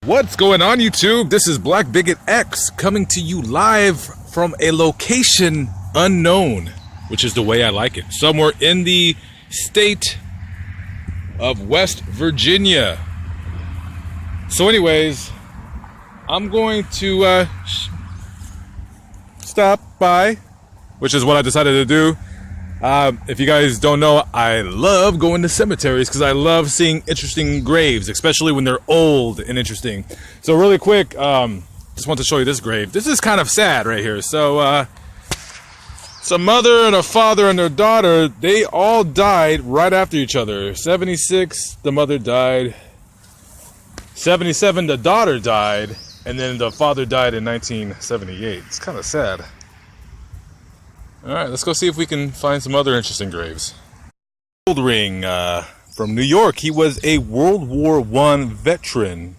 What's going on, YouTube? This is Black Bigot X coming to you live from a location unknown, which is the way I like it. Somewhere in the state of West Virginia. So anyways, I'm going to stop by, which is what I decided to do. If you guys don't know, I love going to cemeteries because I love seeing interesting graves, especially when they're old and interesting. So really quick, just want to show you this grave. This is kind of sad right here. So it's a mother and a father and their daughter. They all died right after each other. 76, the mother died. 77, the daughter died. And then the father died in 1978. It's kind of sad. Alright, let's go see if we can find some other interesting graves. Gold ring from New York. He was a World War I veteran.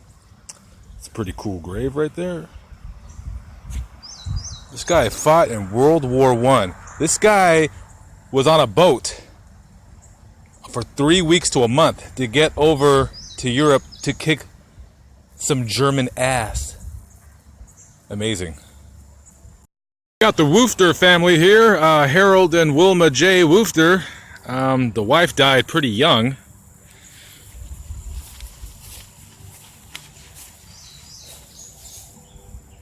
It's a pretty cool grave right there. This guy fought in World War I. This guy was on a boat for 3 weeks to a month to get over to Europe to kick some German ass. Amazing. Got the Woofter family here, Harold and Wilma J. Woofter. The wife died pretty young.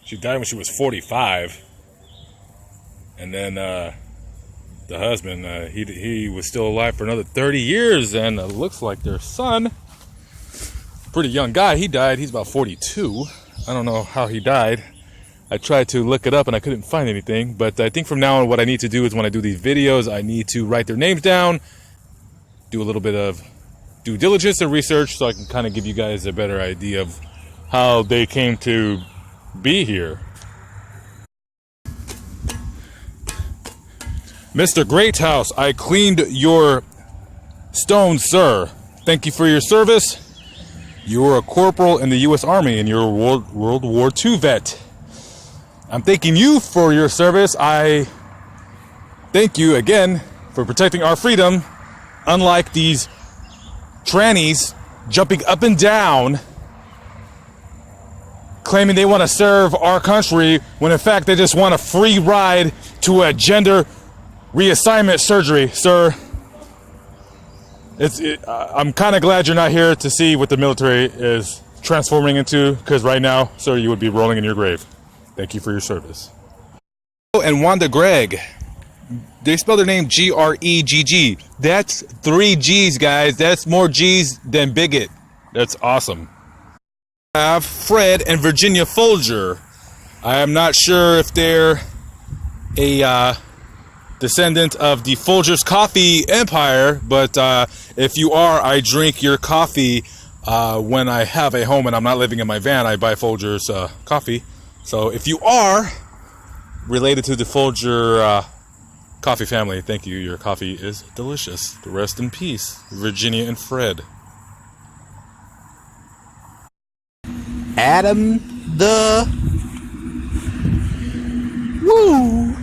She died when she was 45. And then the husband, he was still alive for another 30 years, and it looks like their son, pretty young guy, he died. He's about 42. I don't know how he died. I tried to look it up and I couldn't find anything, but I think from now on what I need to do is when I do these videos, I need to write their names down, do a little bit of due diligence and research so I can kind of give you guys a better idea of how they came to be here. Mr. Greathouse, I cleaned your stones, sir. Thank you for your service. You were a corporal in the U.S. Army and you're a World War II vet. I'm thanking you for your service. I thank you again for protecting our freedom, unlike these trannies jumping up and down, claiming they want to serve our country, when in fact they just want a free ride to a gender reassignment surgery. Sir, I'm kind of glad you're not here to see what the military is transforming into, because right now, sir, you would be rolling in your grave. Thank you for your service. And Wanda Gregg. They spell their name G-R-E-G-G. That's 3 G's, guys. That's more G's than bigot. That's awesome. I have Fred and Virginia Folger. I am not sure if they're a descendant of the Folgers Coffee Empire, but if you are, I drink your coffee when I have a home and I'm not living in my van. I buy Folgers coffee. So if you are related to the Folger coffee family, thank you. Your coffee is delicious. Rest in peace, Virginia and Fred. Adam the Woo.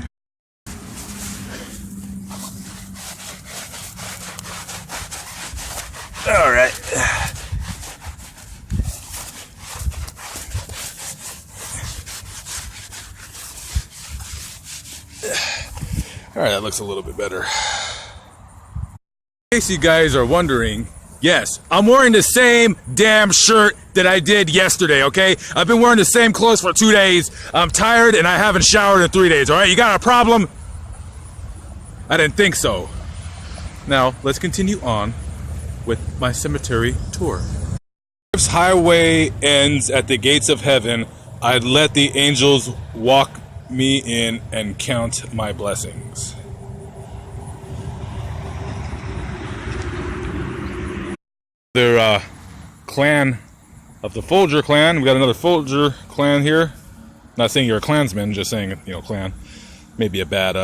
All right. Alright, that looks a little bit better. In case you guys are wondering, yes, I'm wearing the same damn shirt that I did yesterday, okay? I've been wearing the same clothes for 2 days. I'm tired and I haven't showered in 3 days, alright? You got a problem? I didn't think so. Now, let's continue on with my cemetery tour. This highway ends at the gates of heaven. I'd let the angels walk me in and count my blessings. Their clan of the Folger clan. We got another Folger clan here. Not saying you're a clansman, just saying, you know, clan. Maybe a bad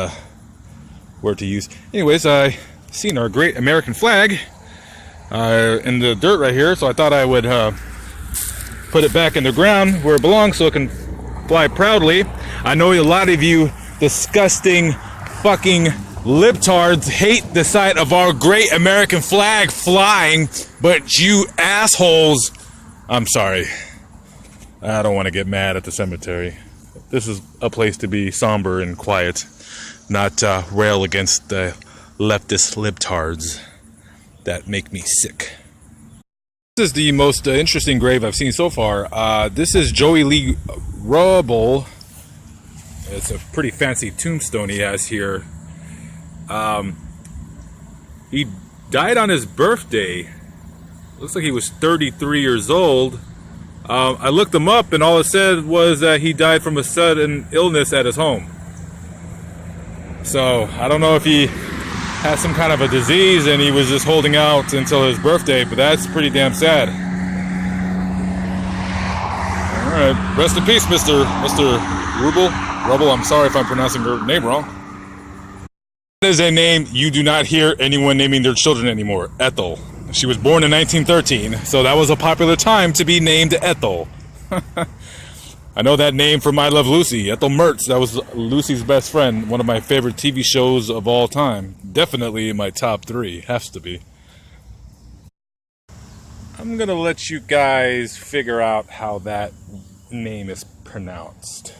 word to use. Anyways, I seen our great American flag in the dirt right here, so I thought I would put it back in the ground where it belongs so it can fly proudly. I know a lot of you disgusting fucking libtards hate the sight of our great American flag flying, but you assholes, I'm sorry. I don't want to get mad at the cemetery. This is a place to be somber and quiet, not rail against the leftist libtards that make me sick. This is the most interesting grave I've seen so far. This is Joey Lee Rubble. It's a pretty fancy tombstone he has here. He died on his birthday. Looks like he was 33 years old. I looked him up and all it said was that he died from a sudden illness at his home. So I don't know if he has some kind of a disease and he was just holding out until his birthday, but that's pretty damn sad. Alright, rest in peace, Mr. Rubble, I'm sorry if I'm pronouncing your name wrong. That is a name you do not hear anyone naming their children anymore. Ethel. She was born in 1913, so that was a popular time to be named Ethel. I know that name from I Love Lucy. Ethel Mertz, that was Lucy's best friend. One of my favorite TV shows of all time. Definitely in my top 3. Has to be. I'm gonna let you guys figure out how that name is pronounced.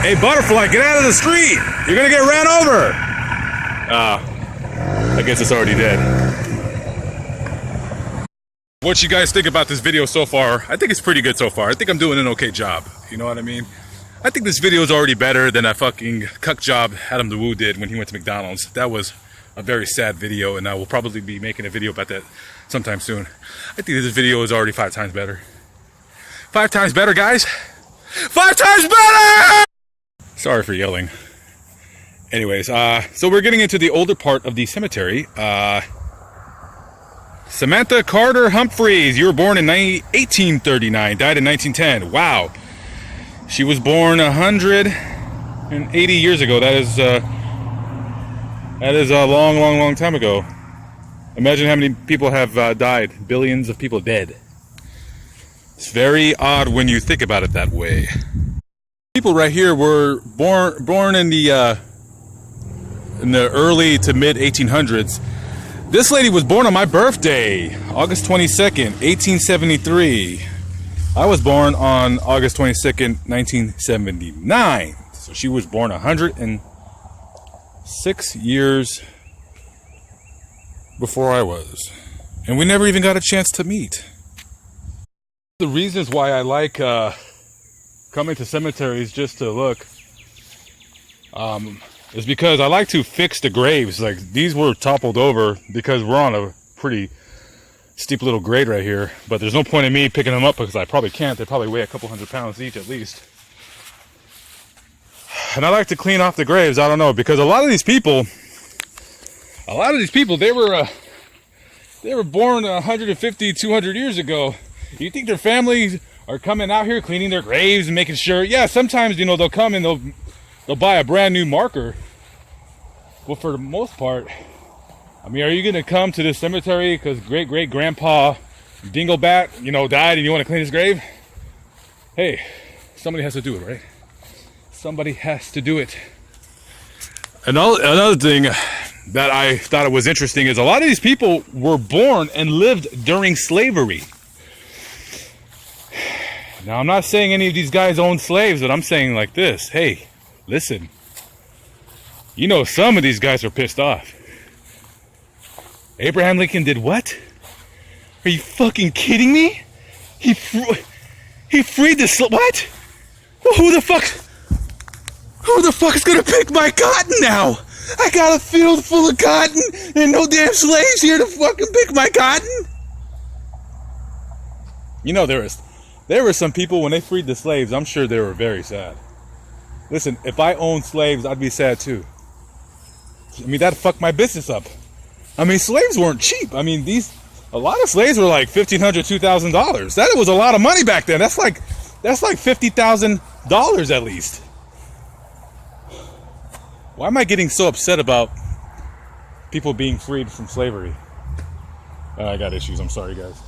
Hey, butterfly, get out of the street! You're gonna get ran over! I guess it's already dead. What you guys think about this video so far? I think it's pretty good so far. I think I'm doing an okay job. You know what I mean? I think this video is already better than that fucking cuck job Adam the Woo did when he went to McDonald's. That was a very sad video, and I will probably be making a video about that sometime soon. I think this video is already 5 times better. 5 times better, guys! 5 times better! Sorry for yelling. Anyways, so we're getting into the older part of the cemetery. Samantha Carter Humphreys, you were born in 1839, died in 1910. Wow. She was born 180 years ago. That is a long time ago. Imagine how many people have died. Billions of people dead. It's very odd when you think about it that way. People right here were born in the early to mid 1800s. This lady was born on my birthday, August 22nd, 1873. I was born on August 22nd, 1979. So she was born 106 years before I was. And we never even got a chance to meet. The reasons why I like coming to cemeteries just to look is because I like to fix the graves. Like, these were toppled over because we're on a pretty steep little grade right here, but there's no point in me picking them up because I probably can't. They probably weigh a couple 100 pounds each at least. And I like to clean off the graves. I don't know, because a lot of these people they were born 150, 200 years ago. You think their families are coming out here cleaning their graves and making sure? Yeah, sometimes, you know, they'll come and they'll buy a brand new marker. Well, for the most part, I mean, are you going to come to this cemetery because great-great-grandpa Dinglebat, you know, died and you want to clean his grave? Hey, somebody has to do it, right? Somebody has to do it. Another thing that I thought it was interesting is a lot of these people were born and lived during slavery. Now, I'm not saying any of these guys owned slaves, but I'm saying like this. Hey, listen. You know, some of these guys are pissed off. Abraham Lincoln did what? Are you fucking kidding me? He freed the what? Well, who the fuck is gonna pick my cotton now? I got a field full of cotton and no damn slaves here to fucking pick my cotton. You know, there were some people when they freed the slaves, I'm sure they were very sad. Listen, if I owned slaves, I'd be sad too. I mean, that'd fuck my business up. I mean, slaves weren't cheap. I mean, a lot of slaves were like $1,500, $2,000. That was a lot of money back then. That's like $50,000 at least. Why am I getting so upset about people being freed from slavery? I got issues. I'm sorry, guys.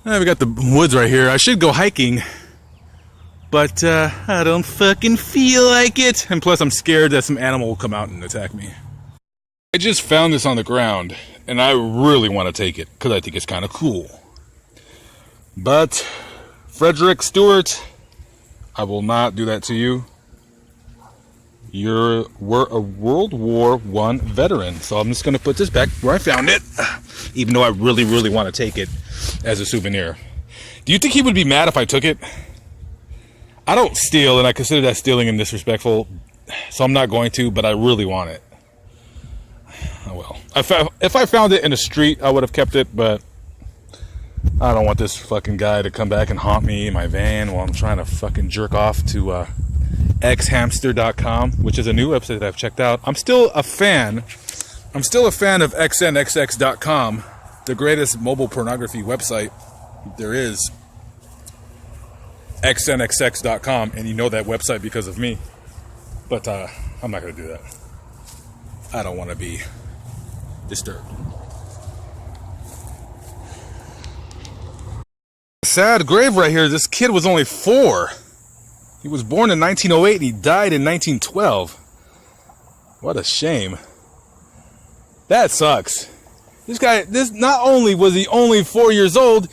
We got the woods right here. I should go hiking, but I don't fucking feel like it. And plus, I'm scared that some animal will come out and attack me. I just found this on the ground, and I really want to take it because I think it's kind of cool. But Frederick Stewart, I will not do that to you. You're a World War I veteran, so I'm just going to put this back where I found it, even though I really, really want to take it as a souvenir. Do you think he would be mad if I took it? I don't steal, and I consider that stealing and disrespectful, so I'm not going to, but I really want it. Oh well. If I found it in the street, I would have kept it, but I don't want this fucking guy to come back and haunt me in my van while I'm trying to fucking jerk off to xhamster.com, which is a new website that I've checked out. I'm still a fan of xnxx.com, the greatest mobile pornography website there is. xnxx.com, and you know that website because of me. But I'm not going to do that. I don't want to be disturbed. Sad grave right here. This kid was only 4. He was born in 1908 and he died in 1912. What a shame. That sucks. This not only was he only 4 years old,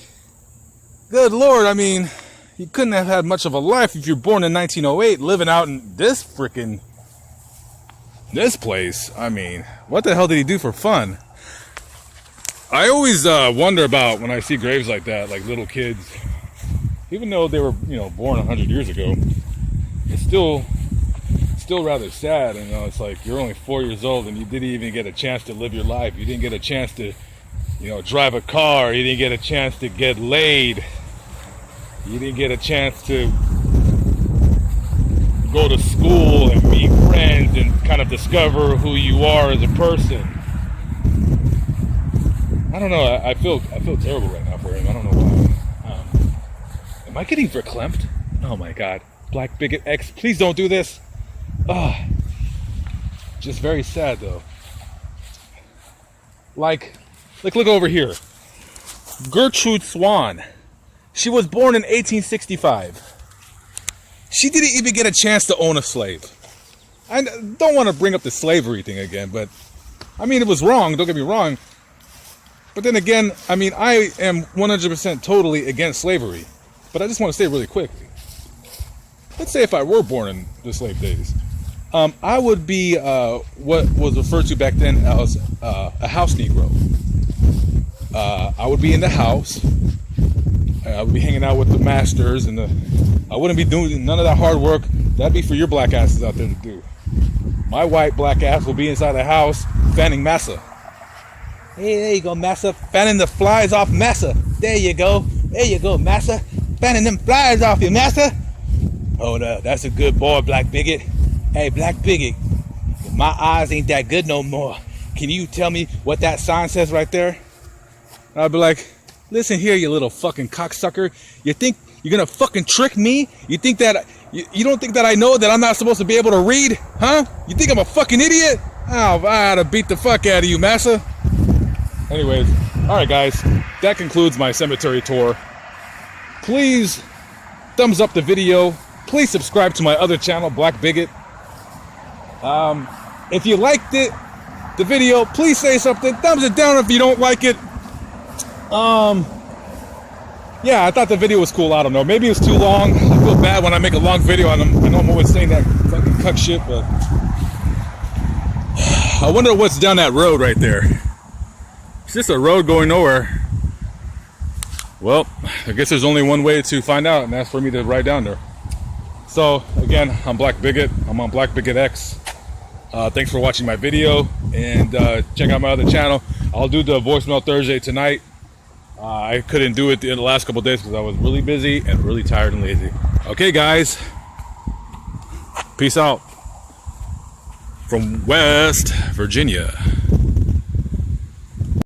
good Lord, I mean, he couldn't have had much of a life if you're born in 1908 living out in this place. I mean, what the hell did he do for fun? I always wonder about when I see graves like that, like little kids. Even though they were, born 100 years ago, it's still rather sad. It's like you're only 4 years old and you didn't even get a chance to live your life. You didn't get a chance to, drive a car. You didn't get a chance to get laid. You didn't get a chance to go to school and meet friends and kind of discover who you are as a person. I don't know. I feel terrible right now for him. I don't know why. Am I getting verklempt? Oh my God. Black Bigot X, please don't do this. Just very sad though. Like look over here. Gertrude Swan. She was born in 1865. She didn't even get a chance to own a slave. I don't want to bring up the slavery thing again, but I mean, it was wrong. Don't get me wrong. But then again, I mean, I am 100% totally against slavery. But I just want to say really quickly. Let's say if I were born in the slave days, I would be what was referred to back then as a house Negro. I would be in the house. I would be hanging out with the masters, and I wouldn't be doing none of that hard work. That'd be for your black asses out there to do. My white black ass will be inside the house fanning massa. Hey, there you go, massa. Fanning the flies off massa. There you go. There you go, massa. Fanning them flies off your massa. Hold up, that's a good boy, Black Bigot. Hey, Black Bigot, my eyes ain't that good no more. Can you tell me what that sign says right there? And I'll be like, listen here, you little fucking cocksucker. You think you're gonna fucking trick me? You think that you don't think that I know that I'm not supposed to be able to read? Huh? You think I'm a fucking idiot? Oh, I ought to beat the fuck out of you, massa. Anyways, alright guys, that concludes my cemetery tour. Please thumbs up the video. Please subscribe to my other channel, Black Bigot. If you liked it, the video, please say something. Thumbs it down if you don't like it. Yeah, I thought the video was cool. I don't know. Maybe it's too long. I feel bad when I make a long video and I know I'm always saying that fucking cuck shit, but I wonder what's down that road right there. It's just a road going nowhere. Well, I guess there's only one way to find out, and that's for me to ride down there. So, again, I'm Black Bigot. I'm on Black Bigot X. Thanks for watching my video, and check out my other channel. I'll do the voicemail Thursday tonight. I couldn't do it in the last couple of days because I was really busy and really tired and lazy. Okay, guys. Peace out from West Virginia.